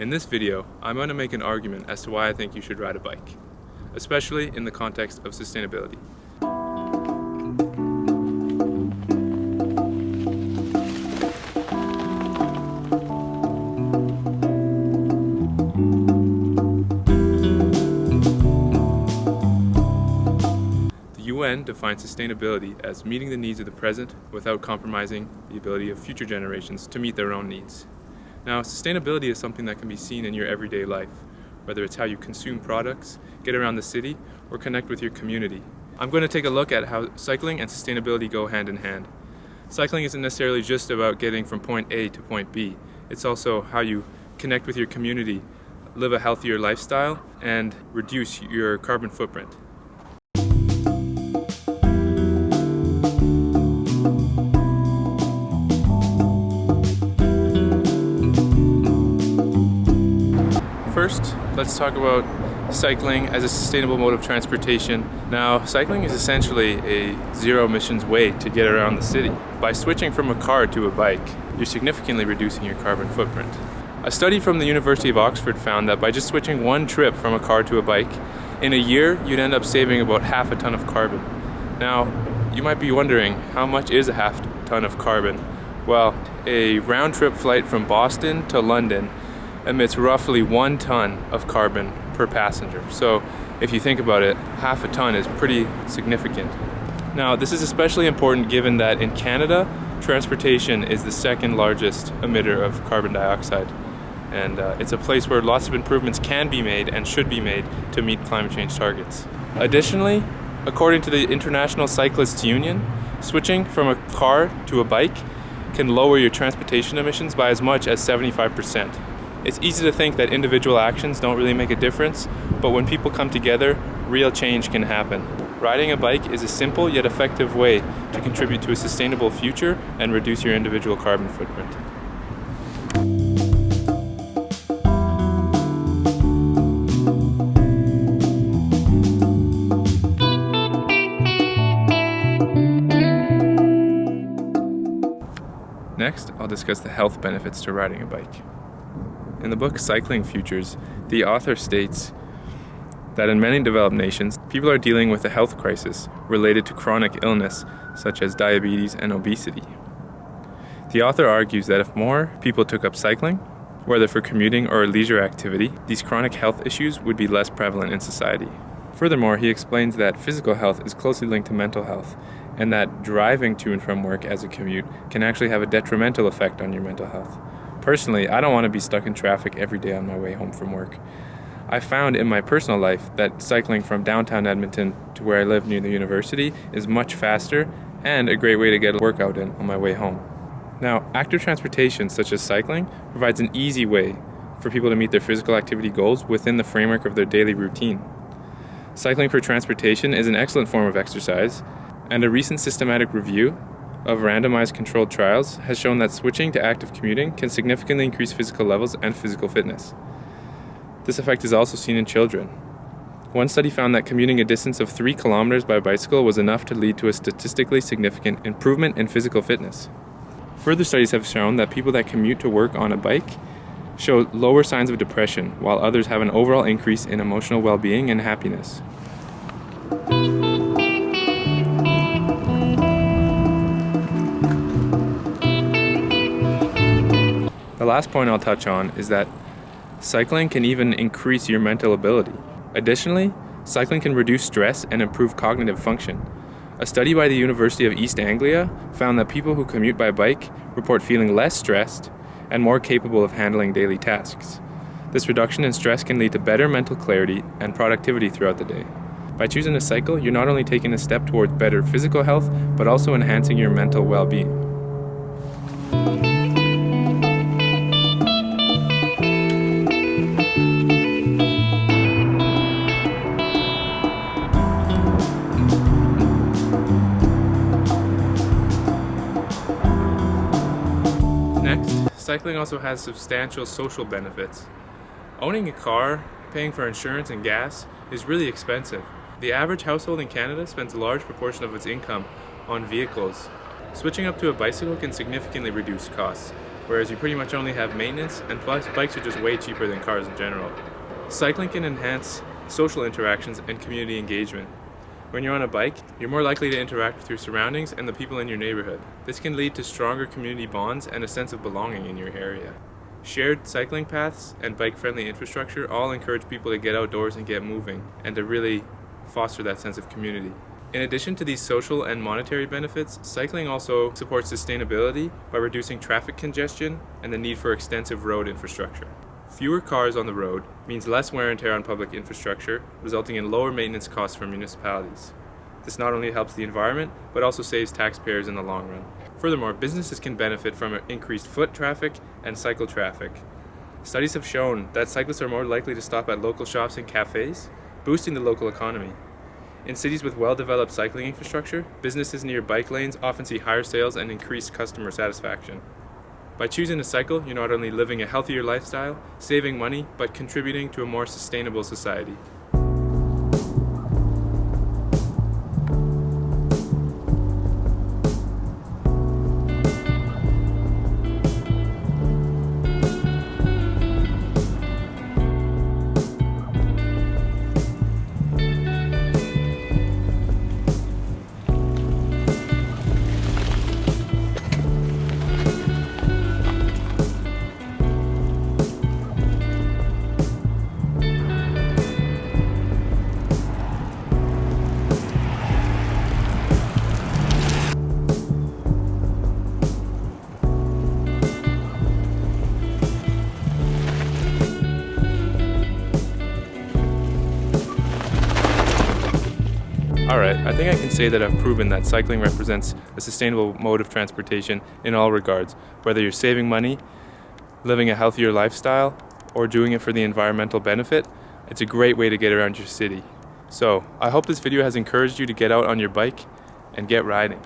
In this video, I'm going to make an argument as to why I think you should ride a bike, especially in the context of sustainability. The UN defines sustainability as meeting the needs of the present without compromising the ability of future generations to meet their own needs. Now, sustainability is something that can be seen in your everyday life, whether it's how you consume products, get around the city, or connect with your community. I'm going to take a look at how cycling and sustainability go hand in hand. Cycling isn't necessarily just about getting from point A to point B. It's also how you connect with your community, live a healthier lifestyle, and reduce your carbon footprint. First, let's talk about cycling as a sustainable mode of transportation. Now, cycling is essentially a zero emissions way to get around the city. By switching from a car to a bike, you're significantly reducing your carbon footprint. A study from the University of Oxford found that by just switching one trip from a car to a bike, in a year you'd end up saving about half a ton of carbon. Now, you might be wondering, how much is a half ton of carbon? Well, a round-trip flight from Boston to London emits roughly 1 ton of carbon per passenger. So if you think about it, half a ton is pretty significant. Now, this is especially important given that in Canada, transportation is the second largest emitter of carbon dioxide. And it's a place where lots of improvements can be made and should be made to meet climate change targets. Additionally, according to the International Cyclists Union, switching from a car to a bike can lower your transportation emissions by as much as 75%. It's easy to think that individual actions don't really make a difference, but when people come together, real change can happen. Riding a bike is a simple yet effective way to contribute to a sustainable future and reduce your individual carbon footprint. Next, I'll discuss the health benefits to riding a bike. In the book Cycling Futures, the author states that in many developed nations, people are dealing with a health crisis related to chronic illness such as diabetes and obesity. The author argues that if more people took up cycling, whether for commuting or a leisure activity, these chronic health issues would be less prevalent in society. Furthermore, he explains that physical health is closely linked to mental health, and that driving to and from work as a commute can actually have a detrimental effect on your mental health. Personally, I don't want to be stuck in traffic every day on my way home from work. I found in my personal life that cycling from downtown Edmonton to where I live near the university is much faster and a great way to get a workout in on my way home. Now, active transportation such as cycling provides an easy way for people to meet their physical activity goals within the framework of their daily routine. Cycling for transportation is an excellent form of exercise, and a recent systematic review of randomized controlled trials has shown that switching to active commuting can significantly increase physical levels and physical fitness. This effect is also seen in children. One study found that commuting a distance of 3 kilometers by bicycle was enough to lead to a statistically significant improvement in physical fitness. Further studies have shown that people that commute to work on a bike show lower signs of depression, while others have an overall increase in emotional well-being and happiness. The last point I'll touch on is that cycling can even increase your mental ability. Additionally, cycling can reduce stress and improve cognitive function. A study by the University of East Anglia found that people who commute by bike report feeling less stressed and more capable of handling daily tasks. This reduction in stress can lead to better mental clarity and productivity throughout the day. By choosing to cycle, you're not only taking a step towards better physical health, but also enhancing your mental well-being. Next, cycling also has substantial social benefits. Owning a car, paying for insurance and gas is really expensive. The average household in Canada spends a large proportion of its income on vehicles. Switching up to a bicycle can significantly reduce costs. whereas you pretty much only have maintenance, and plus bikes are just way cheaper than cars in general. Cycling can enhance social interactions and community engagement. When you're on a bike, you're more likely to interact with your surroundings and the people in your neighborhood. This can lead to stronger community bonds and a sense of belonging in your area. Shared cycling paths and bike-friendly infrastructure all encourage people to get outdoors and get moving, and to really foster that sense of community. In addition to these social and monetary benefits, cycling also supports sustainability by reducing traffic congestion and the need for extensive road infrastructure. Fewer cars on the road means less wear and tear on public infrastructure, resulting in lower maintenance costs for municipalities. This not only helps the environment, but also saves taxpayers in the long run. Furthermore, businesses can benefit from increased foot traffic and cycle traffic. Studies have shown that cyclists are more likely to stop at local shops and cafes, boosting the local economy. In cities with well-developed cycling infrastructure, businesses near bike lanes often see higher sales and increased customer satisfaction. By choosing to cycle, you're not only living a healthier lifestyle, saving money, but contributing to a more sustainable society. Alright, I think I can say that I've proven that cycling represents a sustainable mode of transportation in all regards, whether you're saving money, living a healthier lifestyle, or doing it for the environmental benefit. It's a great way to get around your city. So, I hope this video has encouraged you to get out on your bike and get riding.